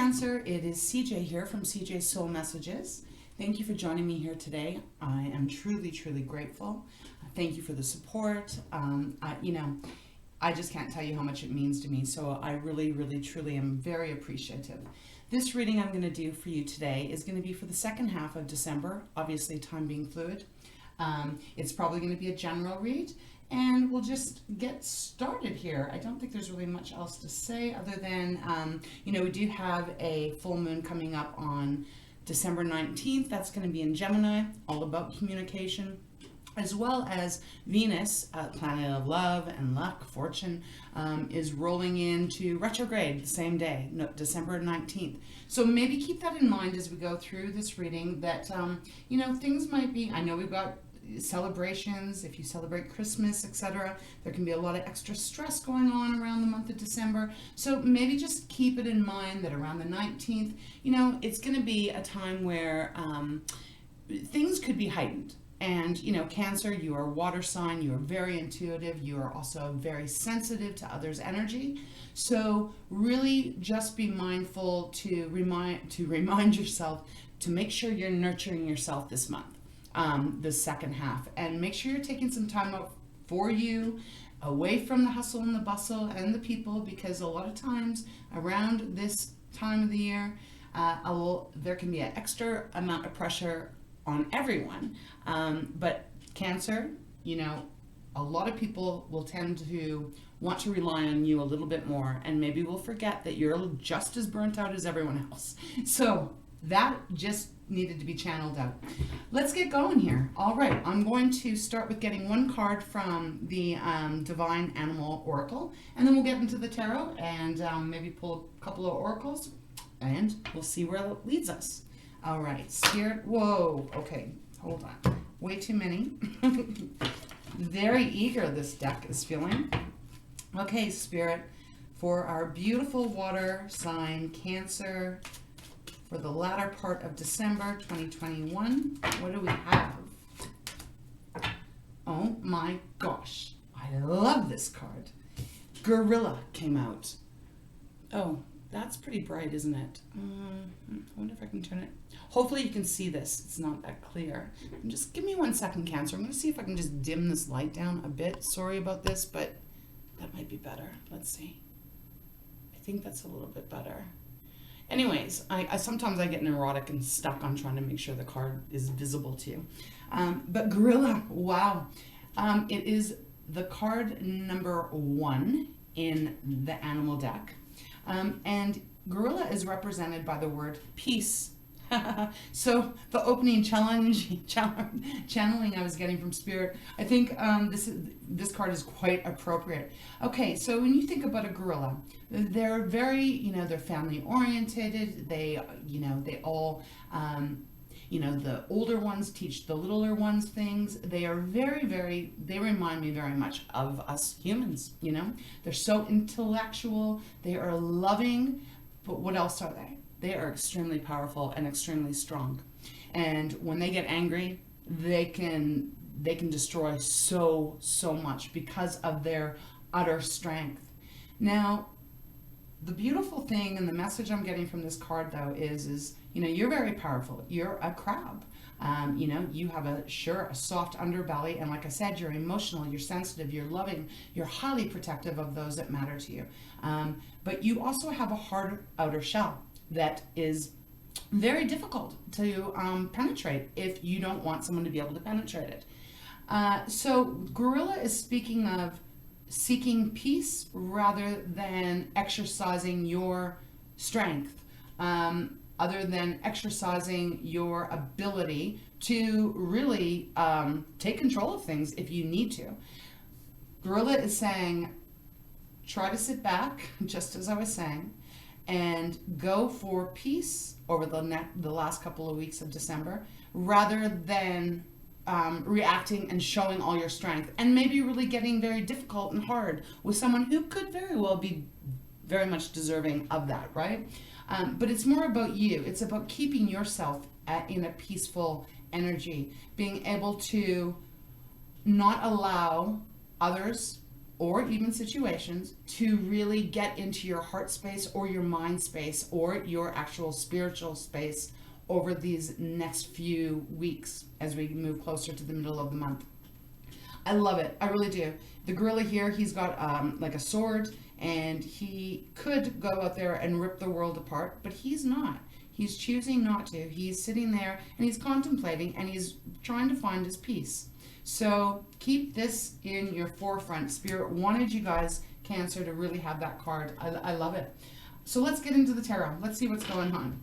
Cancer, it is CJ here from CJ's Soul Messages. Thank you for joining me here today. I am truly, truly grateful. Thank you for the support. I just can't tell you how much it means to me, so I really, really, truly am very appreciative. This reading I'm going to do for you today is going to be for the second half of December, obviously time being fluid. It's probably going to be a general read, and we'll just get started here. I don't think there's really much else to say other than, we do have a full moon coming up on December 19th. That's going to be in Gemini, all about communication, as well as Venus, planet of love and luck, fortune, is rolling into retrograde the same day, December 19th. So maybe keep that in mind as we go through this reading that, things might be, I know we've got celebrations, if you celebrate Christmas, etc. There can be a lot of extra stress going on around the month of December. So maybe just keep it in mind that around the 19th, it's going to be a time where things could be heightened. And, Cancer, you are a water sign, you are very intuitive, you are also very sensitive to others' energy. So really just be mindful to remind yourself to make sure you're nurturing yourself this month. The second half, and make sure you're taking some time out for you, away from the hustle and the bustle and the people, because a lot of times around this time of the year, there can be an extra amount of pressure on everyone. But Cancer, a lot of people will tend to want to rely on you a little bit more, and maybe we'll forget that you're just as burnt out as everyone else. So that just needed to be channeled out. Let's get going here. All right, I'm going to start with getting one card from the Divine Animal Oracle, and then we'll get into the tarot and maybe pull a couple of oracles, and we'll see where it leads us. All right, Spirit. Whoa, okay, hold on. Way too many. Very eager this deck is feeling. Okay, Spirit, for our beautiful water sign, Cancer, for the latter part of December 2021, what do we have? Oh my gosh, I love this card. Gorilla came out. Oh, that's pretty bright, isn't it? I wonder if I can turn it. Hopefully you can see this. It's not that clear. Just give me 1 second, Cancer. I'm going to see if I can just dim this light down a bit. Sorry about this, but that might be better. Let's see. I think that's a little bit better. Anyways, I sometimes I get neurotic and stuck on trying to make sure the card is visible to you. But Gorilla, wow. It is the card number 1 in the animal deck. And Gorilla is represented by the word peace. So the opening channeling I was getting from Spirit, I think this card is quite appropriate. Okay, so when you think about a gorilla, they're very, they're family oriented. They all, the older ones teach the littler ones things. They are they remind me very much of us humans, They're so intellectual, they are loving, but what else are they? They are extremely powerful and extremely strong. And when they get angry, they can destroy so much because of their utter strength. Now, the beautiful thing and the message I'm getting from this card though is you're very powerful. You're a crab. You have a soft underbelly, and like I said, you're emotional, you're sensitive, you're loving, you're highly protective of those that matter to you. But you also have a hard outer shell that is very difficult to penetrate if you don't want someone to be able to penetrate it. So Gorilla is speaking of seeking peace rather than exercising your strength, other than exercising your ability to really take control of things if you need to. Gorilla is saying, try to sit back, just as I was saying, and go for peace over the last couple of weeks of December, rather than reacting and showing all your strength, and maybe really getting very difficult and hard with someone who could very well be very much deserving of that, right? But it's more about you. It's about keeping yourself in a peaceful energy, being able to not allow others or even situations to really get into your heart space or your mind space or your actual spiritual space over these next few weeks as we move closer to the middle of the month. I love it. I really do. The gorilla here, he's got like a sword, and he could go out there and rip the world apart, but he's not. He's choosing not to. He's sitting there and he's contemplating and he's trying to find his peace. So keep this in your forefront. Spirit wanted you guys, Cancer, to really have that card. I love it. So let's get into the tarot. Let's see what's going on.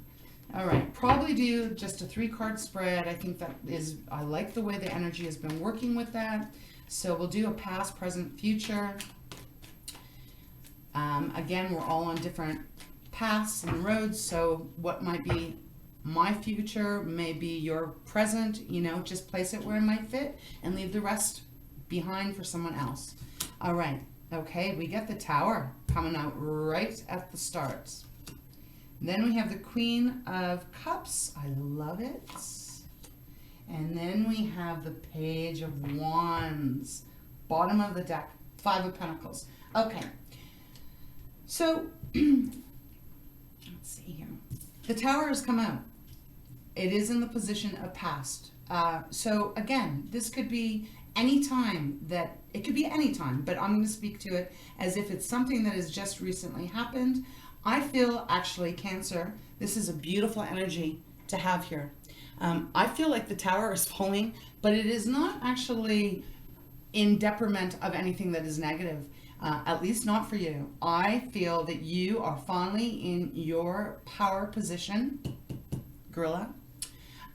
All right, probably do just a 3-card spread. I think that is, I like the way the energy has been working with that. So we'll do a past, present, future. Again, we're all on different paths and roads, so what might be my future may be your present. You know, just place it where it might fit and leave the rest behind for someone else. All right, okay, we get the Tower coming out right at the start. Then we have the Queen of Cups. I love it. And then we have the Page of Wands. Bottom of the deck, 5 of Pentacles. Okay, so let's see here. The Tower has come out. It is in the position of past. So again, this could be any time that, it could be any time, but I'm going to speak to it as if it's something that has just recently happened. I feel actually, Cancer, this is a beautiful energy to have here. I feel like the Tower is falling, but it is not actually in detriment of anything that is negative, at least not for you. I feel that you are finally in your power position, Gorilla,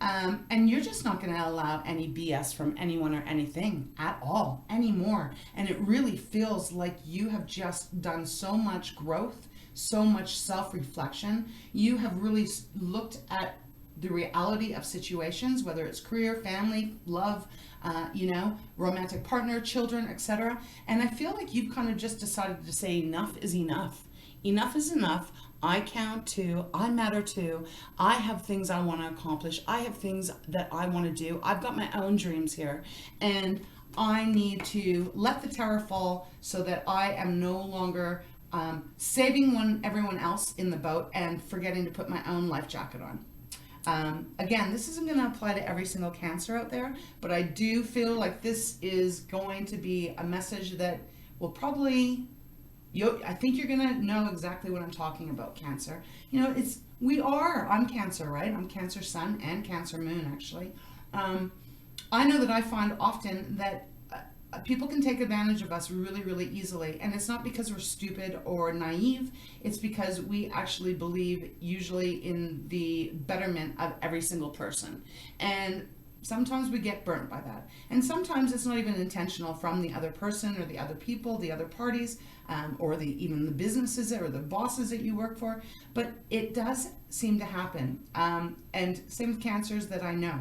and you're just not going to allow any BS from anyone or anything at all anymore. And it really feels like you have just done so much growth, so much self-reflection. You have really looked at the reality of situations, whether it's career, family, love, you know, romantic partner, children, etc. And I feel like you've kind of just decided to say enough is enough. Enough is enough. I count too. I matter too. I have things I want to accomplish. I have things that I want to do. I've got my own dreams here. And I need to let the Tower fall so that I am no longer saving everyone else in the boat and forgetting to put my own life jacket on. Again, this isn't going to apply to every single Cancer out there, but I do feel like this is going to be a message that will probably, I think you're going to know exactly what I'm talking about, Cancer. You know, I'm Cancer, right? I'm Cancer Sun and Cancer Moon, actually. I know that I find often that people can take advantage of us really, really easily. And it's not because we're stupid or naive. It's because we actually believe usually in the betterment of every single person. And sometimes we get burnt by that. And sometimes it's not even intentional from the other person or the other people, the other parties, or even the businesses or the bosses that you work for. But it does seem to happen. And same with Cancers that I know.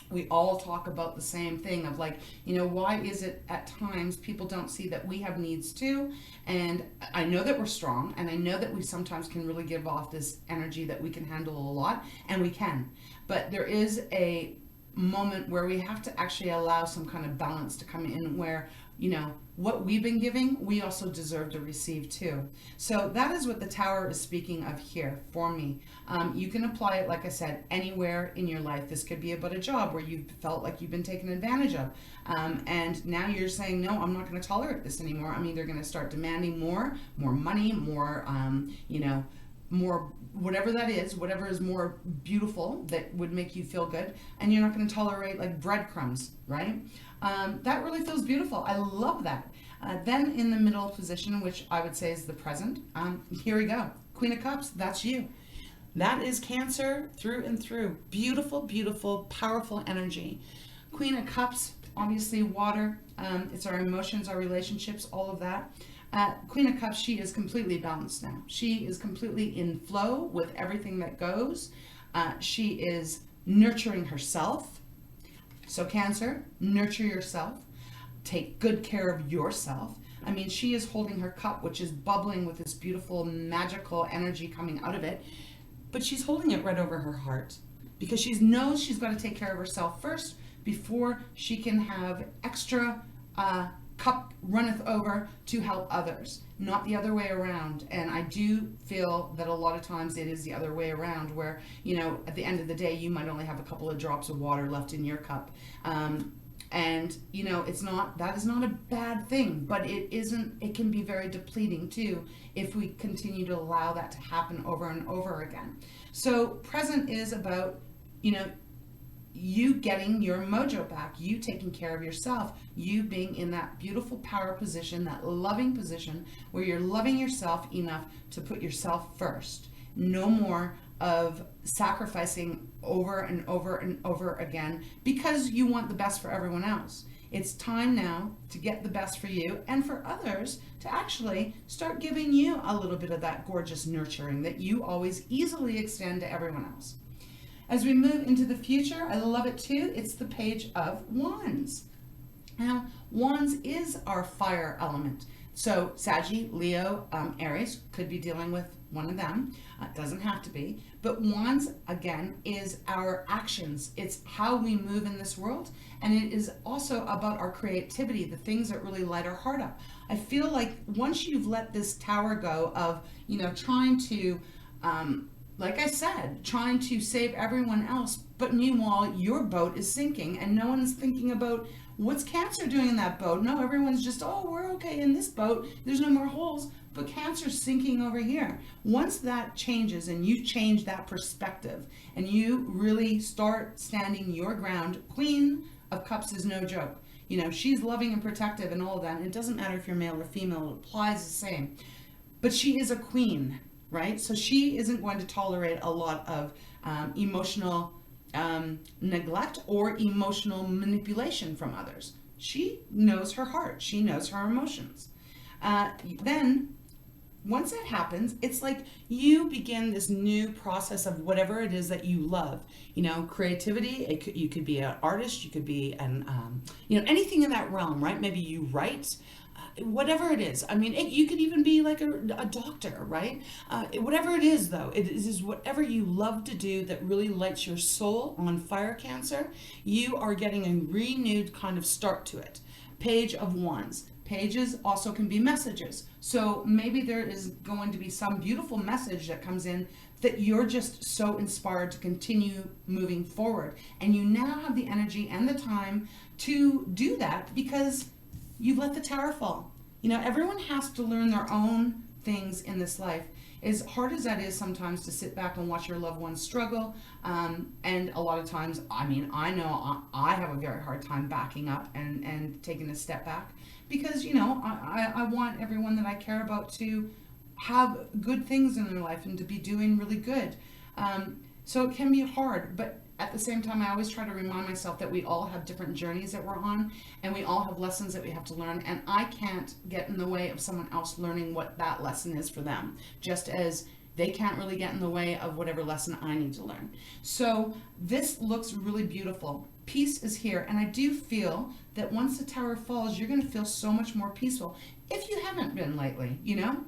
We all talk about the same thing of like, you know, why is it at times people don't see that we have needs too? And I know that we're strong, and I know that we sometimes can really give off this energy that we can handle a lot, and we can. But there is a moment where we have to actually allow some kind of balance to come in where, you know, what we've been giving, we also deserve to receive too. So that is what the Tower is speaking of here for me. You can apply it, like I said, anywhere in your life. This could be about a job where you've felt like you've been taken advantage of. And now you're saying, no, I'm not going to tolerate this anymore. I'm either going to start demanding more money, more, you know, more, whatever that is, whatever is more beautiful that would make you feel good. And you're not going to tolerate like breadcrumbs, right? That really feels beautiful. I love that. Then in the middle position, which I would say is the present, here we go. Queen of Cups, that's you. That is Cancer through and through. Beautiful, beautiful, powerful energy. Queen of Cups, obviously water. It's our emotions, our relationships, all of that. Queen of Cups, she is completely balanced now. She is completely in flow with everything that goes. She is nurturing herself. So Cancer, nurture yourself. Take good care of yourself. I mean, she is holding her cup, which is bubbling with this beautiful, magical energy coming out of it. But she's holding it right over her heart because she knows she's got to take care of herself first before she can have extra cup runneth over to help others, not the other way around. And I do feel that a lot of times it is the other way around, where, you know, at the end of the day, you might only have a couple of drops of water left in your cup. And, you know, that is not a bad thing, but it can be very depleting too if we continue to allow that to happen over and over again. So present is about, you know, you getting your mojo back, you taking care of yourself, you being in that beautiful power position, that loving position where you're loving yourself enough to put yourself first. No more of sacrificing over and over and over again because you want the best for everyone else. It's time now to get the best for you and for others to actually start giving you a little bit of that gorgeous nurturing that you always easily extend to everyone else. As we move into the future, I love it too. It's the Page of Wands. Now, Wands is our fire element. So Saggy, Leo, Aries could be dealing with one of them. Doesn't have to be. But Wands, again, is our actions. It's how we move in this world. And it is also about our creativity, the things that really light our heart up. I feel like once you've let this tower go of, you know, trying to, like I said, trying to save everyone else, but meanwhile, your boat is sinking and no one's thinking about what's Cancer doing in that boat. No, everyone's just, oh, we're okay in this boat. There's no more holes, but Cancer's sinking over here. Once that changes and you change that perspective and you really start standing your ground, Queen of Cups is no joke. You know, she's loving and protective and all of that. And it doesn't matter if you're male or female, it applies the same. But she is a queen, right? So she isn't going to tolerate a lot of emotional neglect or emotional manipulation from others. She knows her heart. She knows her emotions. Then, once that happens, it's like you begin this new process of whatever it is that you love. You know, creativity. You could be an artist. You could be you know, anything in that realm, right? Maybe you write. Whatever it is. I mean, you could even be like a doctor, right? Whatever it is, though, it is whatever you love to do that really lights your soul on fire, Cancer. You are getting a renewed kind of start to it. Page of Wands. Pages also can be messages. So maybe there is going to be some beautiful message that comes in that you're just so inspired to continue moving forward. And you now have the energy and the time to do that because you've let the tower fall. You know, everyone has to learn their own things in this life. As hard as that is sometimes to sit back and watch your loved ones struggle, and a lot of times, I mean, I know I have a very hard time backing up and taking a step back because, you know, I want everyone that I care about to have good things in their life and to be doing really good. So it can be hard, but at the same time, I always try to remind myself that we all have different journeys that we're on and we all have lessons that we have to learn, and I can't get in the way of someone else learning what that lesson is for them, just as they can't really get in the way of whatever lesson I need to learn. So this looks really beautiful. Peace is here, and I do feel that once the tower falls, you're going to feel so much more peaceful if you haven't been lately, you know?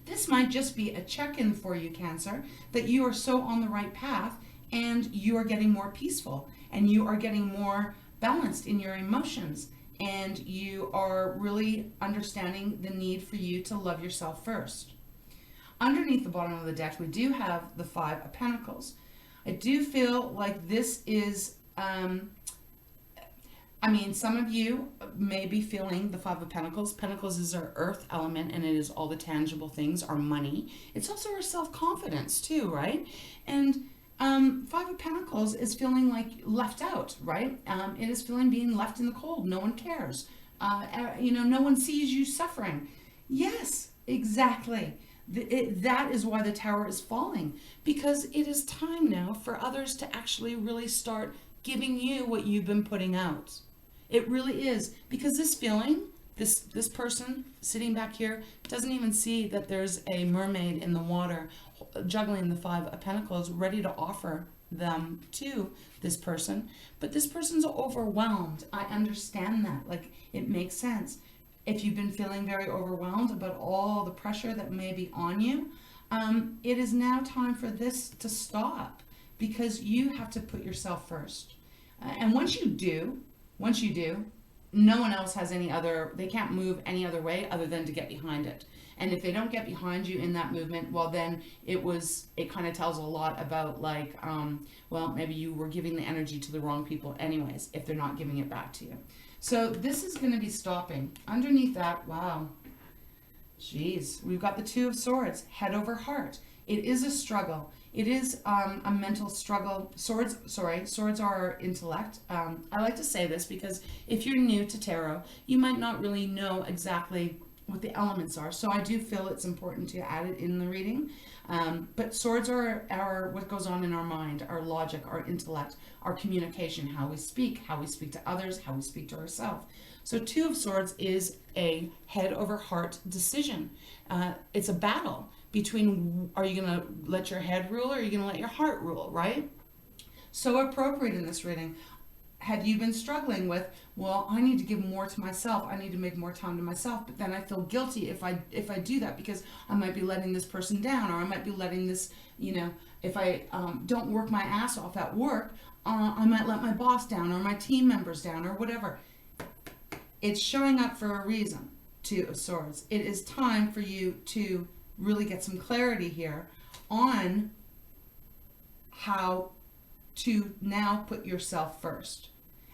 This might just be a check-in for you, Cancer, that you are so on the right path and you are getting more peaceful and you are getting more balanced in your emotions and you are really understanding the need for you to love yourself first. Underneath the bottom of the deck, we do have the Five of Pentacles. I do feel like this is, I mean, some of you may be feeling the Five of Pentacles. Pentacles is our earth element and it is all the tangible things, our money. It's also our self-confidence too, right? And Five of Pentacles is feeling like left out, right? It is feeling being left in the cold. No one cares. You know, no one sees you suffering. Yes, exactly. That is why the tower is falling, because it is time now for others to actually really start giving you what you've been putting out. It really is, because this feeling, this person sitting back here doesn't even see that there's a mermaid in the water juggling the Five of Pentacles, ready to offer them to this person. But this person's overwhelmed. I understand that. Like, it makes sense. If you've been feeling very overwhelmed about all the pressure that may be on you, it is now time for this to stop, because you have to put yourself first. And once you do, no one else has any other, they can't move any other way other than to get behind it. And if they don't get behind you in that movement, well, then it kind of tells a lot about like, well, maybe you were giving the energy to the wrong people anyways, if they're not giving it back to you. So this is going to be stopping. Underneath that, wow. Jeez, we've got the Two of Swords, head over heart. It is a struggle. It is a mental struggle. Swords are intellect. I like to say this because if you're new to tarot, you might not really know exactly what the elements are. So I do feel it's important to add it in the reading. But swords are what goes on in our mind, our logic, our intellect, our communication, how we speak to others, how we speak to ourselves. So Two of Swords is a head over heart decision. It's a battle between, are you going to let your head rule or are you going to let your heart rule, right? So appropriate in this reading. Have you been struggling with, well, I need to give more to myself, I need to make more time to myself, but then I feel guilty if I do that because I might be letting this person down, or I might be letting this, if I don't work my ass off at work, I might let my boss down or my team members down or whatever. It's showing up for a reason, Two of Swords. It is time for you to really get some clarity here on how to now put yourself first.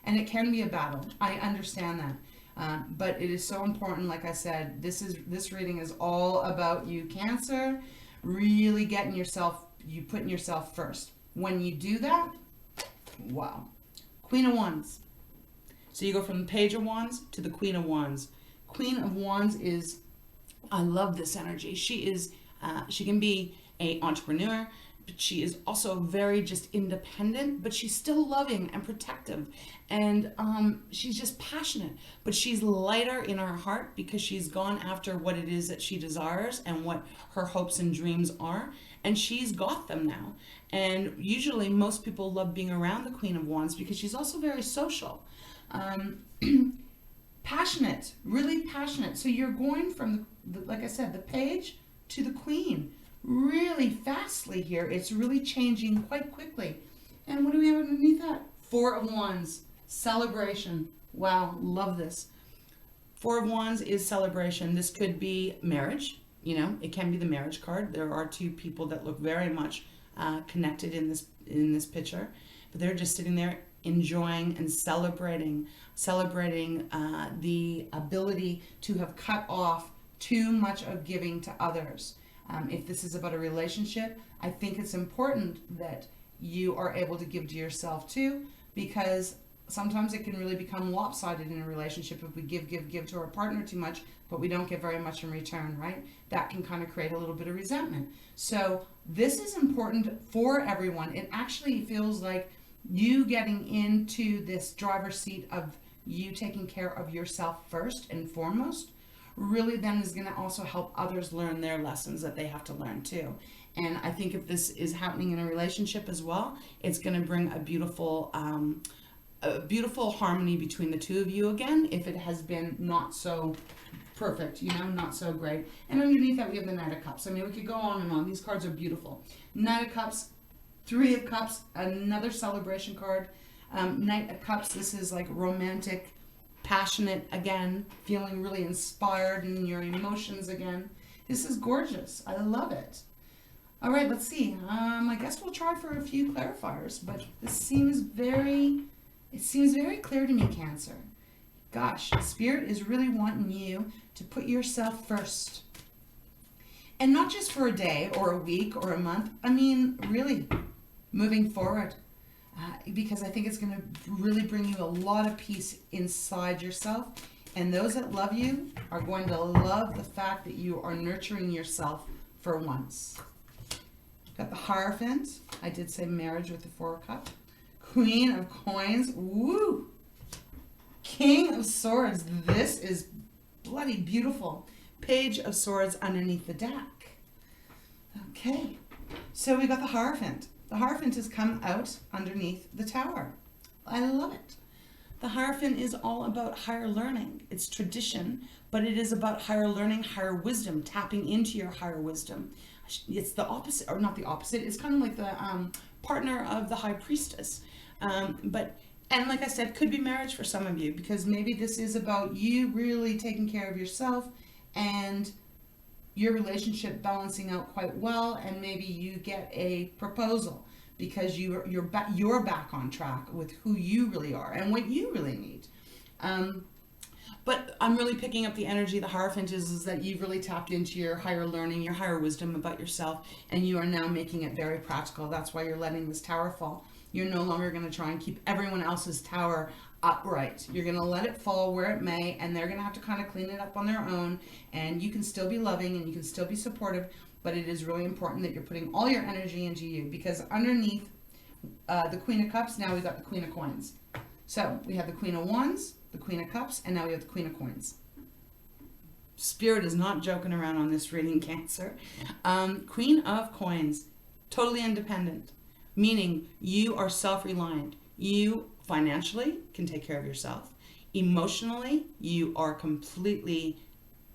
And it can be a battle. I understand that. But it is so important, like I said, this reading is all about you, Cancer, really getting you putting yourself first. When you do that, wow. Queen of Wands. So you go from the Page of Wands to the Queen of Wands. Queen of Wands is, I love this energy. She can be an entrepreneur, but she is also very just independent, but she's still loving and protective. And she's just passionate, but she's lighter in her heart because she's gone after what it is that she desires and what her hopes and dreams are. And she's got them now. And usually most people love being around the Queen of Wands because she's also very social. Passionate, really passionate. So you're going from, like I said, the Page to the Queen really fastly here. It's really changing quite quickly. And what do we have underneath that? Four of Wands, celebration. Wow, love this. Four of Wands is celebration. This could be marriage. It can be the marriage card. There are two people that look very much connected in this picture, but they're just sitting there enjoying and celebrating the ability to have cut off too much of giving to others. If this is about a relationship, I think it's important that you are able to give to yourself too, because sometimes it can really become lopsided in a relationship if we give to our partner too much, but we don't get very much in return, right? That can kind of create a little bit of resentment. So this is important for everyone. It actually feels like you getting into this driver's seat of you taking care of yourself first and foremost really then is going to also help others learn their lessons that they have to learn too. And I think if this is happening in a relationship as well, it's going to bring a beautiful harmony between the two of you again, if it has been not so perfect, not so great. And underneath that we have the Knight of Cups. I mean, we could go on and on. These cards are beautiful. Knight of Cups, Three of Cups, another celebration card. Knight of Cups, this is like romantic, passionate again, feeling really inspired in your emotions again. This is gorgeous. I love it. All right, let's see. I guess we'll try for a few clarifiers, but this seems very clear to me, Cancer. Gosh, Spirit is really wanting you to put yourself first. And not just for a day or a week or a month. I mean, really, moving forward. Because I think it's going to really bring you a lot of peace inside yourself. And those that love you are going to love the fact that you are nurturing yourself for once. Got the Hierophant. I did say marriage with the Four of Cups. Queen of Coins. Woo! King of Swords. This is bloody beautiful. Page of Swords underneath the deck. Okay. So we got the Hierophant. The Hierophant has come out underneath the Tower. I love it. The Hierophant is all about higher learning. It's tradition, but it is about higher learning, higher wisdom, tapping into your higher wisdom. It's the opposite, or not the opposite. It's kind of like the partner of the High Priestess. But And like I said, could be marriage for some of you, because maybe this is about you really taking care of yourself and your relationship balancing out quite well, and maybe you get a proposal because you're back on track with who you really are and what you really need. But I'm really picking up the energy. The Hierophant is that you've really tapped into your higher learning, your higher wisdom about yourself, and you are now making it very practical. That's why you're letting this tower fall. You're no longer going to try and keep everyone else's tower upright. You're going to let it fall where it may, and they're going to have to kind of clean it up on their own, and you can still be loving and you can still be supportive, but it is really important that you're putting all your energy into you, because underneath the Queen of Cups, now we've got the Queen of Coins. So we have the Queen of Wands, the Queen of Cups, and now we have the Queen of Coins. Spirit is not joking around on this reading, Cancer. Queen of Coins, totally independent, meaning you are self-reliant. You financially can take care of yourself. Emotionally, you are completely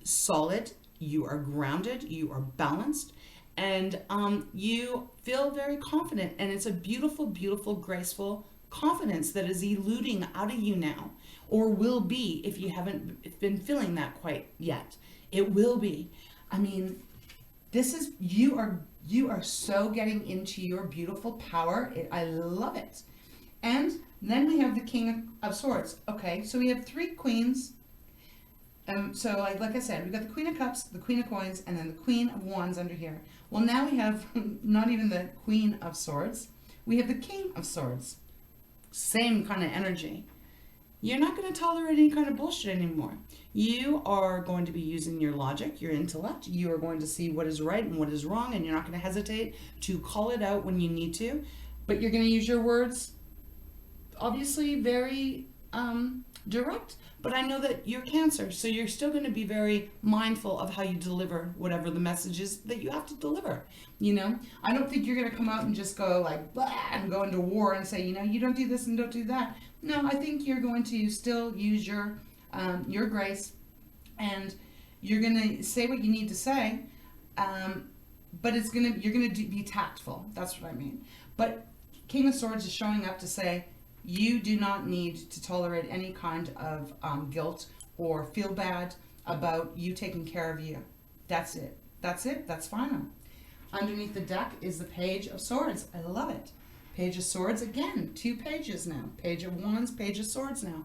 solid. You are grounded. You are balanced. And you feel very confident. And it's a beautiful, beautiful, graceful confidence that is eluding out of you now, or will be if you haven't been feeling that quite yet. It will be. I mean, this is, you are so getting into your beautiful power. I love it. And then we have the King of Swords. Okay, so we have three queens. So like I said, we've got the Queen of Cups, the Queen of Coins, and then the Queen of Wands under here. Well, now we have not even the Queen of Swords. We have the King of Swords. Same kind of energy. You're not going to tolerate any kind of bullshit anymore. You are going to be using your logic, your intellect. You are going to see what is right and what is wrong, and you're not going to hesitate to call it out when you need to. But you're going to use your words, obviously very direct. But I know that you're Cancer, so you're still going to be very mindful of how you deliver whatever the message is that you have to deliver. You know, I don't think you're going to come out and just go like, blah, and go into war and say, you know, you don't do this and don't do that. No, I think you're going to still use your grace, and you're going to say what you need to say, but you're going to be tactful. That's what I mean. But King of Swords is showing up to say, you do not need to tolerate any kind of guilt or feel bad about you taking care of you. That's it. That's it. That's final. Underneath the deck is the Page of Swords. I love it. Page of Swords, again, 2 pages now. Page of Wands, Page of Swords now.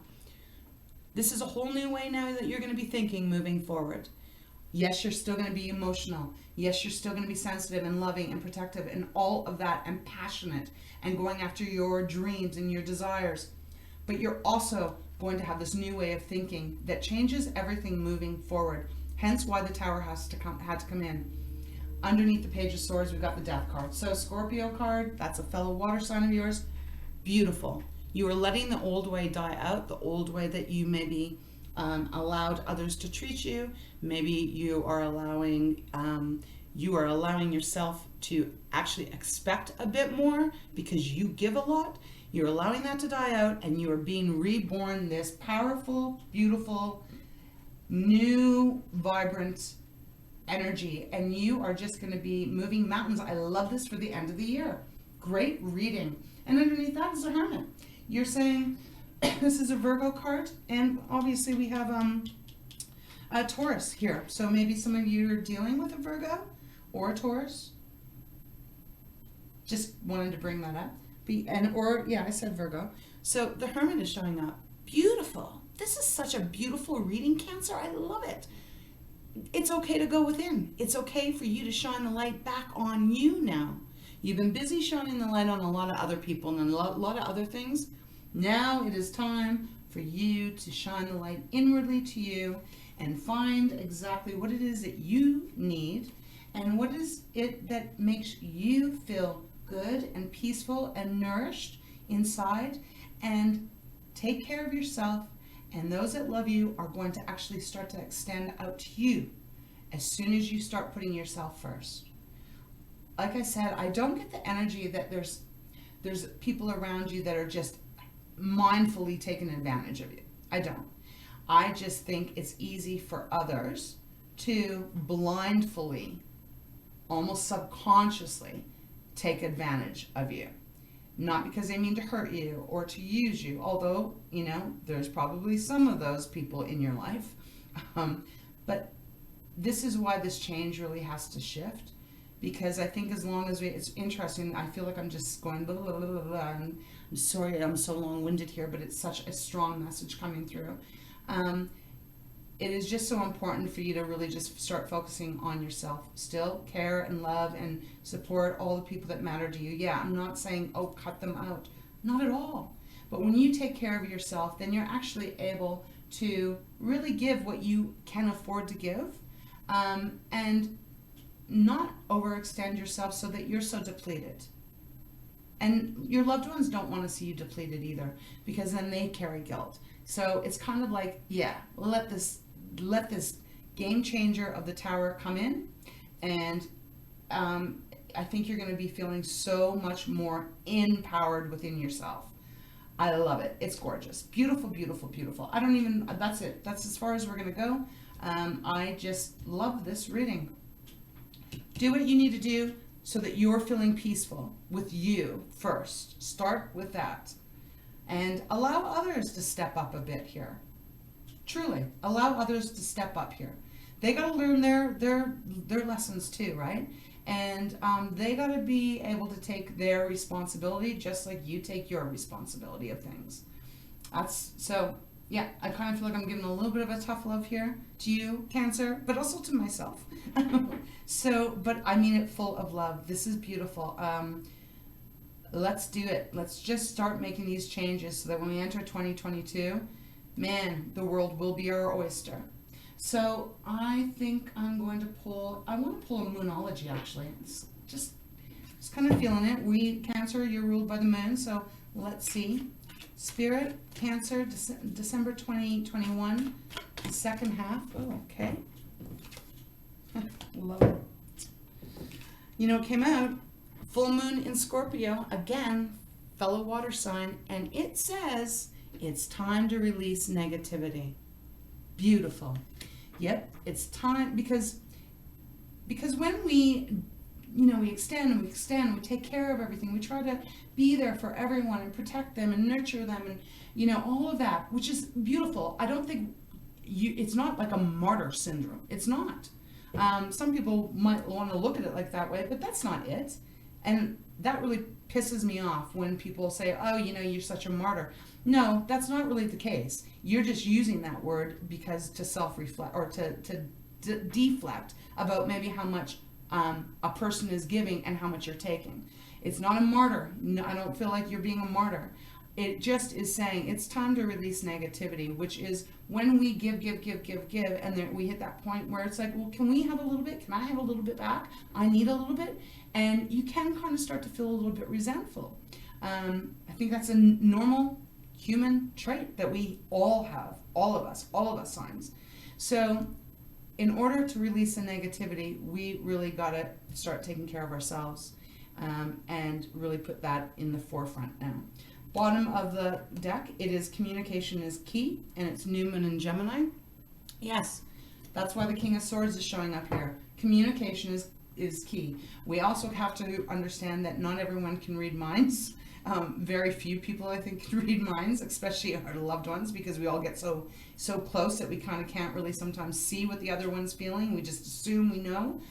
This is a whole new way now that you're going to be thinking moving forward. Yes, you're still going to be emotional. Yes, you're still going to be sensitive and loving and protective and all of that, and passionate and going after your dreams and your desires. But you're also going to have this new way of thinking that changes everything moving forward. Hence why the Tower had to come in. Underneath the Page of Swords, we've got the Death card. So Scorpio card, that's a fellow water sign of yours. Beautiful. You are letting the old way die out, the old way that you maybe allowed others to treat you. Maybe you are allowing yourself to actually expect a bit more because you give a lot. You're allowing that to die out, and you are being reborn this powerful, beautiful, new, vibrant energy, and you are just going to be moving mountains. I love this for the end of the year. Great reading. And underneath that is the Hermit. You're saying this is a Virgo card, and obviously we have a Taurus here. So maybe some of you are dealing with a Virgo or a Taurus. Just wanted to bring that up. I said Virgo. So the Hermit is showing up. Beautiful. This is such a beautiful reading, Cancer. I love it. It's okay to go within. It's okay for you to shine the light back on you now. You've been busy shining the light on a lot of other people and a lot of other things. Now it is time for you to shine the light inwardly to you and find exactly what it is that you need and what is it that makes you feel good and peaceful and nourished inside, and take care of yourself, and those that love you are going to actually start to extend out to you as soon as you start putting yourself first. Like I said, I don't get the energy that there's people around you that are just mindfully taking advantage of you. I don't. I just think it's easy for others to blindly, almost subconsciously, take advantage of you. Not because they mean to hurt you or to use you, although, you know, there's probably some of those people in your life. But this is why this change really has to shift, because I think as long as it's interesting, I feel like I'm just going blah, blah, blah, blah, blah, and I'm sorry I'm so long-winded here, but it's such a strong message coming through. It is just so important for you to really just start focusing on yourself. Still care and love and support all the people that matter to you. Yeah, I'm not saying, oh, cut them out. Not at all. But when you take care of yourself, then you're actually able to really give what you can afford to give, and not overextend yourself so that you're so depleted. And your loved ones don't want to see you depleted either, because then they carry guilt. So it's kind of like, yeah, let this game changer of the Tower come in, and I think you're going to be feeling so much more empowered within yourself. I love it. It's gorgeous. Beautiful, beautiful, beautiful. That's it. That's as far as we're going to go. I just love this reading. Do what you need to do so that you're feeling peaceful with you first. Start with that. And allow others to step up a bit here. Truly, allow others to step up here. They got to learn their lessons too, right? And they got to be able to take their responsibility just like you take your responsibility of things. Yeah, I kind of feel like I'm giving a little bit of a tough love here to you, Cancer, but also to myself. But I mean it full of love. This is beautiful. Let's do it. Let's just start making these changes so that when we enter 2022, man, the world will be our oyster. So I think I'm going to I want to pull a Moonology, actually. It's just kind of feeling it. Cancer, you're ruled by the moon, so let's see. Spirit, Cancer, December 2021, second half. Oh, okay. Love it. You know, it came out, full moon in Scorpio, again, fellow water sign, and it says it's time to release negativity. Beautiful. Yep, it's time, because when we extend and we extend, we take care of everything, we try to be there for everyone and protect them and nurture them and, all of that, which is beautiful. I don't think it's not like a martyr syndrome. It's not. Some people might want to look at it like that way, but that's not it. And that really pisses me off when people say, oh, you're such a martyr. No, that's not really the case. You're just using that word because to self-reflect or to deflect about maybe how much a person is giving and how much you're taking. It's not a martyr. No, I don't feel like you're being a martyr. It just is saying it's time to release negativity, which is when we give, and then we hit that point where it's like, well, can we have a little bit? Can I have a little bit back? I need a little bit. And you can kind of start to feel a little bit resentful. I think that's a normal human trait that we all have, all of us signs. So in order to release the negativity, we really got to start taking care of ourselves, and really put that in the forefront now. Bottom of the deck, it is communication is key, and it's new moon in Gemini. Yes, that's why the King of Swords is showing up here. Communication is key. We also have to understand that not everyone can read minds. Very few people, I think, can read minds, especially our loved ones, because we all get so close that we kind of can't really sometimes see what the other one's feeling. We just assume we know.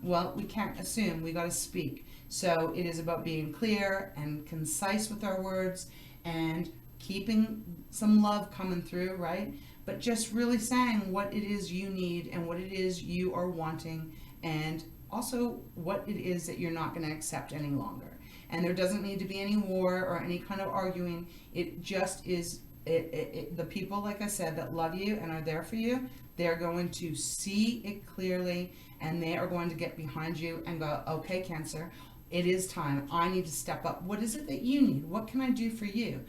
Well, we can't assume. We got to speak. So it is about being clear and concise with our words and keeping some love coming through, right? But just really saying what it is you need and what it is you are wanting, and also what it is that you're not going to accept any longer. And there doesn't need to be any war or any kind of arguing. It just is, the people, like I said, that love you and are there for you, they're going to see it clearly, and they are going to get behind you and go, okay, Cancer, it is time. I need to step up. What is it that you need? What can I do for you?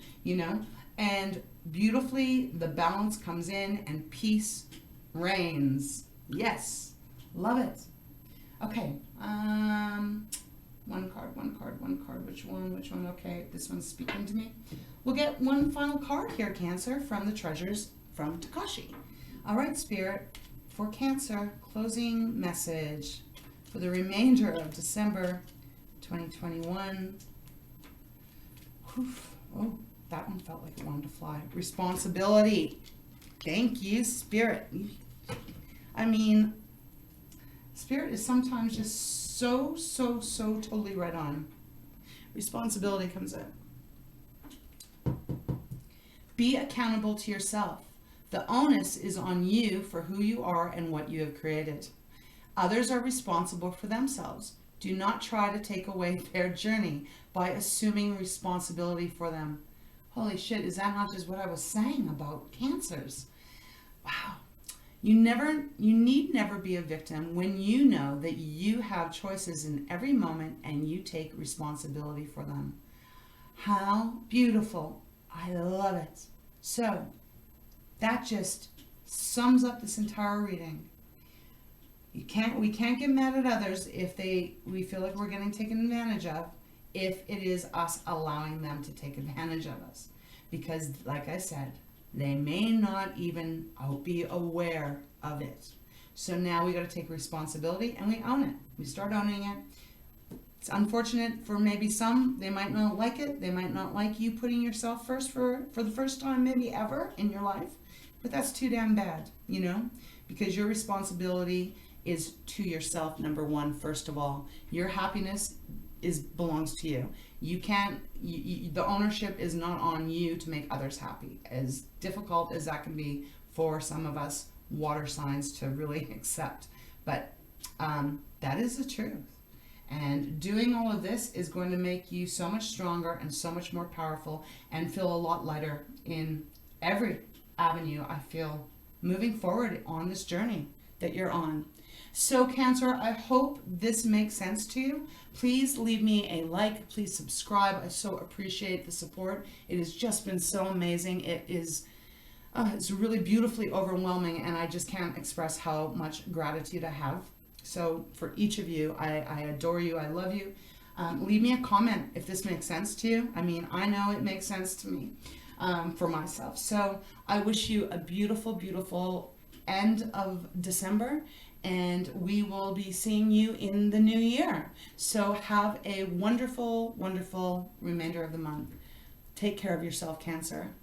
And beautifully, the balance comes in and peace reigns. Yes, love it. Okay, one card. Which one? Okay, this one's speaking to me. We'll get one final card here, Cancer, from the treasures from Tikashi. All right, Spirit, for Cancer, closing message for the remainder of December 2021. Oh, that one felt like it wanted to fly. Responsibility. Thank you, Spirit. I mean, Spirit is sometimes just so totally right on. Responsibility comes in. Be accountable to yourself. The onus is on you for who you are and what you have created. Others are responsible for themselves. Do not try to take away their journey by assuming responsibility for them. Holy shit, is that not just what I was saying about cancers? Wow. You need never be a victim when you know that you have choices in every moment and you take responsibility for them. How beautiful. I love it. So, that just sums up this entire reading. We can't get mad at others if we feel like we're getting taken advantage of, if it is us allowing them to take advantage of us. Because, like I said, they may not even be aware of it. So now we got to take responsibility and we own it. We start owning it. It's unfortunate for maybe some. They might not like it. They might not like you putting yourself first for the first time maybe ever in your life. But that's too damn bad, you know? Because your responsibility is to yourself, number one, first of all. Your happiness belongs to you. You can't, the ownership is not on you to make others happy. As difficult as that can be for some of us water signs to really accept. But that is the truth. And doing all of this is going to make you so much stronger and so much more powerful and feel a lot lighter in every avenue, I feel, moving forward on this journey that you're on. So Cancer, I hope this makes sense to you. Please leave me a like. Please subscribe. I so appreciate the support. It has just been so amazing. It is it's really beautifully overwhelming, and I just can't express how much gratitude I have. So for each of you, I adore you. I love you. Leave me a comment if this makes sense to you. I mean, I know it makes sense to me for myself. So I wish you a beautiful, beautiful end of December, and we will be seeing you in the new year. So have a wonderful, wonderful remainder of the month. Take care of yourself, Cancer.